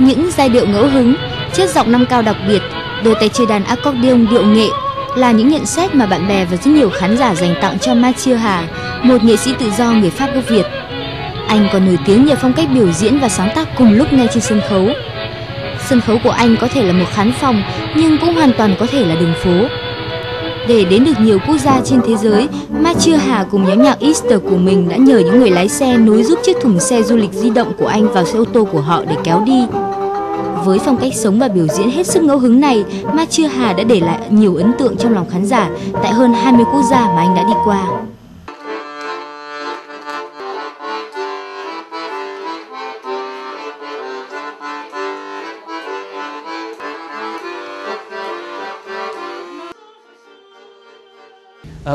Những giai điệu ngẫu hứng, chất giọng nam cao đặc biệt, đôi tay chơi đàn accordion điệu nghệ là những nhận xét mà bạn bè và rất nhiều khán giả dành tặng cho Mathieu Hà, một nghệ sĩ tự do người Pháp gốc Việt. Anh còn nổi tiếng nhờ phong cách biểu diễn và sáng tác cùng lúc ngay trên sân khấu. Sân khấu của anh có thể là một khán phòng, nhưng cũng hoàn toàn có thể là đường phố. Để đến được nhiều quốc gia trên thế giới, Mathieu Hà cùng nhóm nhạc Easter của mình đã nhờ những người lái xe nối giúp chiếc thùng xe du lịch di động của anh vào xe ô tô của họ để kéo đi. Với phong cách sống và biểu diễn hết sức ngẫu hứng này, Mathieu Hà đã để lại nhiều ấn tượng trong lòng khán giả tại hơn 20 quốc gia mà anh đã đi qua.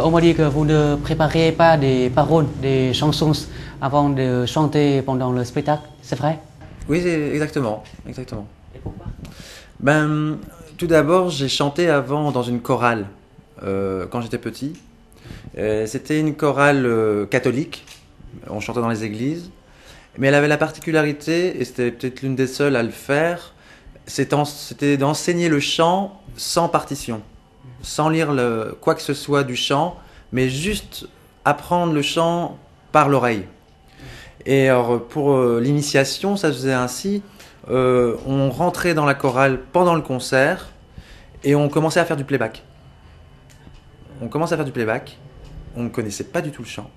On m'a dit que vous ne prépariez pas des paroles, des chansons avant de chanter pendant le spectacle, c'est vrai? Oui, exactement. Et pourquoi? Ben, tout d'abord, j'ai chanté avant dans une chorale quand j'étais petit. C'était une chorale catholique, on chantait dans les églises, mais elle avait la particularité, et c'était peut-être l'une des seules à le faire, c'était d'enseigner le chant sans partition, sans lire quoi que ce soit du chant, mais juste apprendre le chant par l'oreille. Et alors, pour l'initiation, ça se faisait ainsi. On rentrait dans la chorale pendant le concert et on commençait à faire du playback. On ne connaissait pas du tout le chant.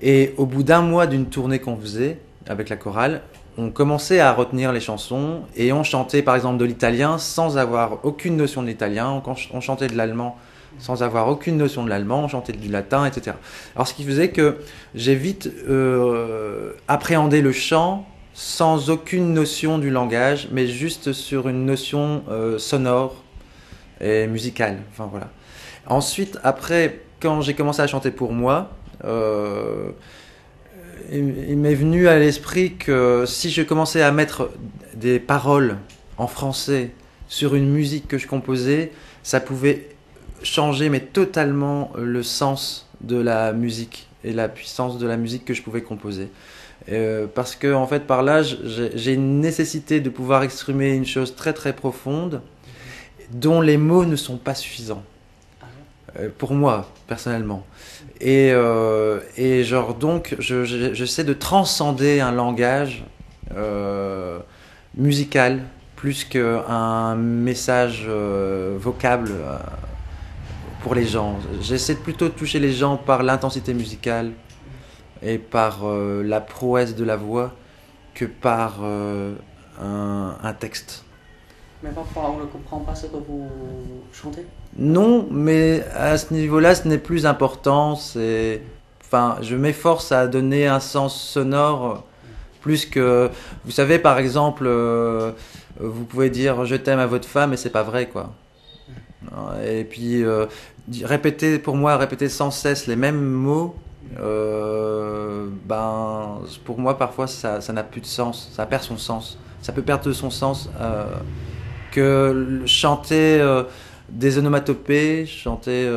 Et au bout d'un mois d'une tournée qu'on faisait avec la chorale, on commençait à retenir les chansons et on chantait par exemple de l'italien sans avoir aucune notion de l'italien, on chantait de l'allemand sans avoir aucune notion de l'allemand, on chantait du latin, etc. Alors ce qui faisait que j'ai vite appréhendé le chant sans aucune notion du langage, mais juste sur une notion sonore et musicale. Enfin, voilà. Ensuite, après, quand j'ai commencé à chanter pour moi, il m'est venu à l'esprit que si je commençais à mettre des paroles en français sur une musique que je composais, ça pouvait changer mais totalement le sens de la musique et la puissance de la musique que je pouvais composer. Parce que en fait par là j'ai une nécessité de pouvoir exprimer une chose très très profonde dont les mots ne sont pas suffisants pour moi personnellement et genre donc j'essaie de transcender un langage musical plus qu'un message vocable pour les gens. J'essaie plutôt de toucher les gens par l'intensité musicale et par la prouesse de la voix que par un texte. Mais parfois on ne comprend pas ce que vous chantez? Non, mais à ce niveau-là, ce n'est plus important. Enfin, je m'efforce à donner un sens sonore plus que... Vous savez, par exemple, vous pouvez dire « je t'aime » à votre femme, et c'est pas vrai, quoi. Et puis, répéter sans cesse les mêmes mots, pour moi, parfois, ça n'a plus de sens, ça perd son sens. Ça peut perdre son sens que chanter des onomatopées, chanter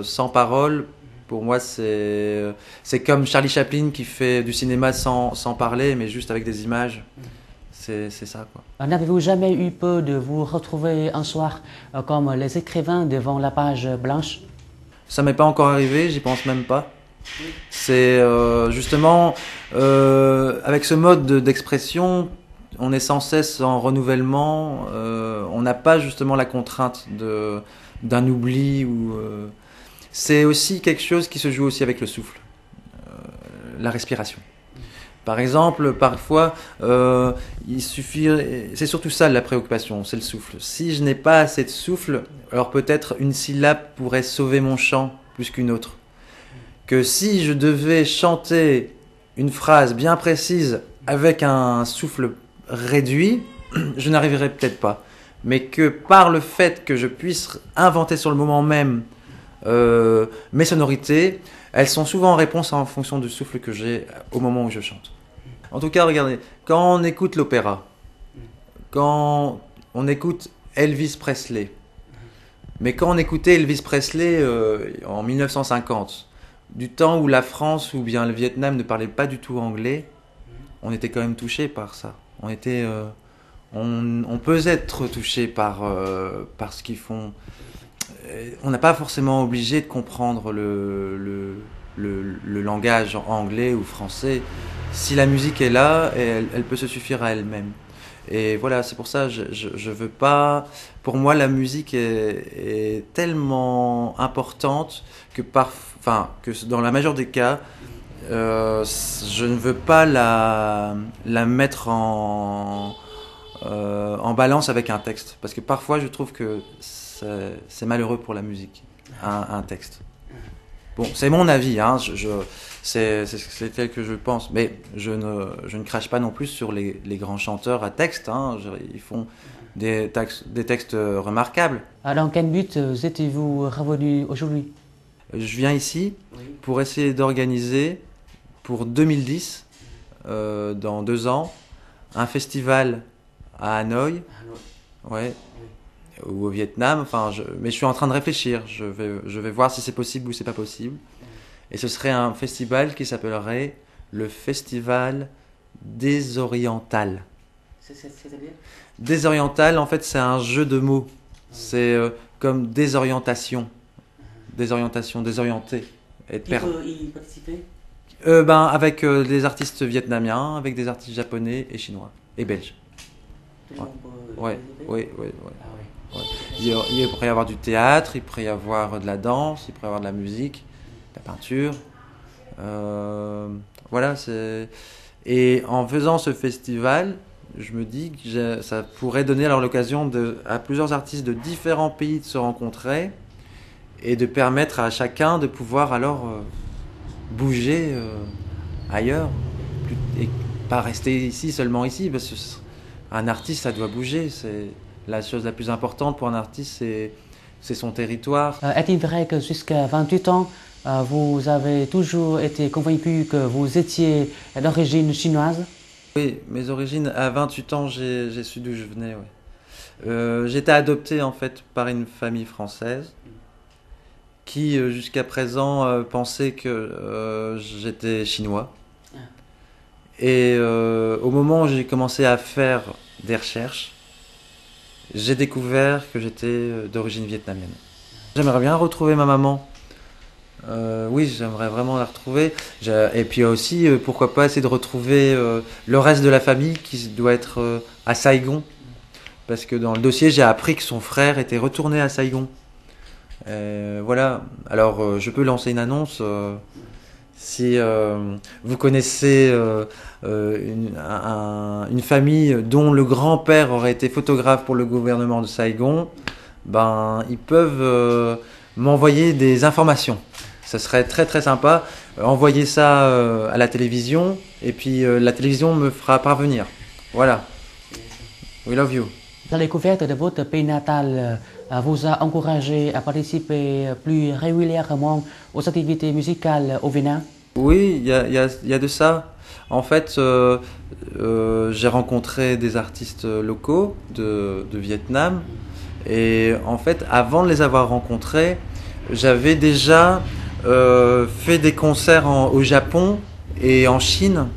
sans paroles. Pour moi, c'est comme Charlie Chaplin qui fait du cinéma sans parler, mais juste avec des images. C'est ça, quoi. N'avez-vous jamais eu peur de vous retrouver un soir comme les écrivains devant la page blanche? Ça m'est pas encore arrivé, j'y pense même pas. C'est justement avec ce mode d'expression, on est sans cesse en renouvellement. On n'a pas justement la contrainte d'un oubli ou. C'est aussi quelque chose qui se joue aussi avec le souffle, la respiration. Par exemple, parfois, il suffit, c'est surtout ça la préoccupation, c'est le souffle. Si je n'ai pas assez de souffle, alors peut-être une syllabe pourrait sauver mon chant plus qu'une autre. Que si je devais chanter une phrase bien précise avec un souffle réduit, je n'arriverais peut-être pas. Mais que par le fait que je puisse inventer sur le moment même mes sonorités, elles sont souvent en réponse en fonction du souffle que j'ai au moment où je chante. En tout cas, regardez, quand on écoute l'opéra, quand on écoute Elvis Presley, mais quand on écoutait Elvis Presley en 1950, du temps où la France ou bien le Vietnam ne parlaient pas du tout anglais, on était quand même touché par ça. On on peut être touché par ce qu'ils font. On n'a pas forcément obligé de comprendre le langage anglais ou français. Si la musique est là, elle peut se suffire à elle-même. Et voilà, c'est pour ça je veux pas. Pour moi, la musique est tellement importante que que dans la majeure des cas, je ne veux pas la mettre en balance avec un texte. Parce que parfois, je trouve que c'est malheureux pour la musique, un texte. Bon, c'est mon avis, hein, c'est tel que je pense. Mais je ne crache pas non plus sur les grands chanteurs à texte. Hein, ils font des textes remarquables. Dans quel but étiez-vous revenu aujourd'hui? Je viens ici pour essayer d'organiser pour 2010, dans 2 ans, un festival à Hanoï, ouais, ou au Vietnam. Mais je suis en train de réfléchir. Je vais voir si c'est possible ou c'est pas possible. Et ce serait un festival qui s'appellerait le Festival Désoriental. C'est-à-dire? Désoriental, en fait, c'est un jeu de mots. C'est comme désorientation. Désorientation, désorienté. Qui peut y participer? Avec des artistes vietnamiens, avec des artistes japonais et chinois et belges. Ouais. Ouais. Il pourrait y avoir du théâtre, il pourrait y avoir de la danse, il pourrait y avoir de la musique, de la peinture. Voilà, et en faisant ce festival, je me dis que ça pourrait donner alors l'occasion à plusieurs artistes de différents pays de se rencontrer et de permettre à chacun de pouvoir alors bouger ailleurs et pas rester ici, seulement ici, parce qu'un artiste, ça doit bouger. C'est la chose la plus importante pour un artiste, c'est son territoire. Est-il vrai que jusqu'à 28 ans, vous avez toujours été convaincu que vous étiez d'origine chinoise? Oui, mes origines, à 28 ans, j'ai su d'où je venais. Ouais. J'étais adopté en fait par une famille française qui, jusqu'à présent, pensait que j'étais chinois. Et au moment où j'ai commencé à faire des recherches, j'ai découvert que j'étais d'origine vietnamienne. J'aimerais bien retrouver ma maman. Oui, j'aimerais vraiment la retrouver. Et puis aussi, pourquoi pas essayer de retrouver le reste de la famille qui doit être à Saigon. Parce que dans le dossier, j'ai appris que son frère était retourné à Saigon. Voilà. Alors, je peux lancer une annonce. Si vous connaissez une famille dont le grand-père aurait été photographe pour le gouvernement de Saigon, ils peuvent m'envoyer des informations. Ça serait très très sympa. Envoyer ça à la télévision et puis la télévision me fera parvenir. Voilà. We love you. La découverte de votre pays natal vous a encouragé à participer plus régulièrement aux activités musicales au Vietnam? Oui, il y a de ça. En fait, j'ai rencontré des artistes locaux de Vietnam. Et en fait, avant de les avoir rencontrés, j'avais déjà fait des concerts au Japon et en Chine,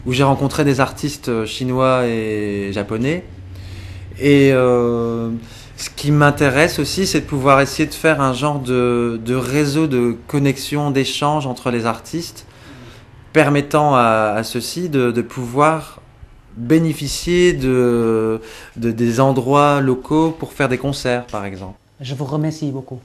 où j'ai rencontré des artistes chinois et japonais. Et ce qui m'intéresse aussi, c'est de pouvoir essayer de faire un genre de réseau de connexion, d'échange entre les artistes, permettant à ceux-ci de pouvoir bénéficier des endroits locaux pour faire des concerts, par exemple. Je vous remercie beaucoup.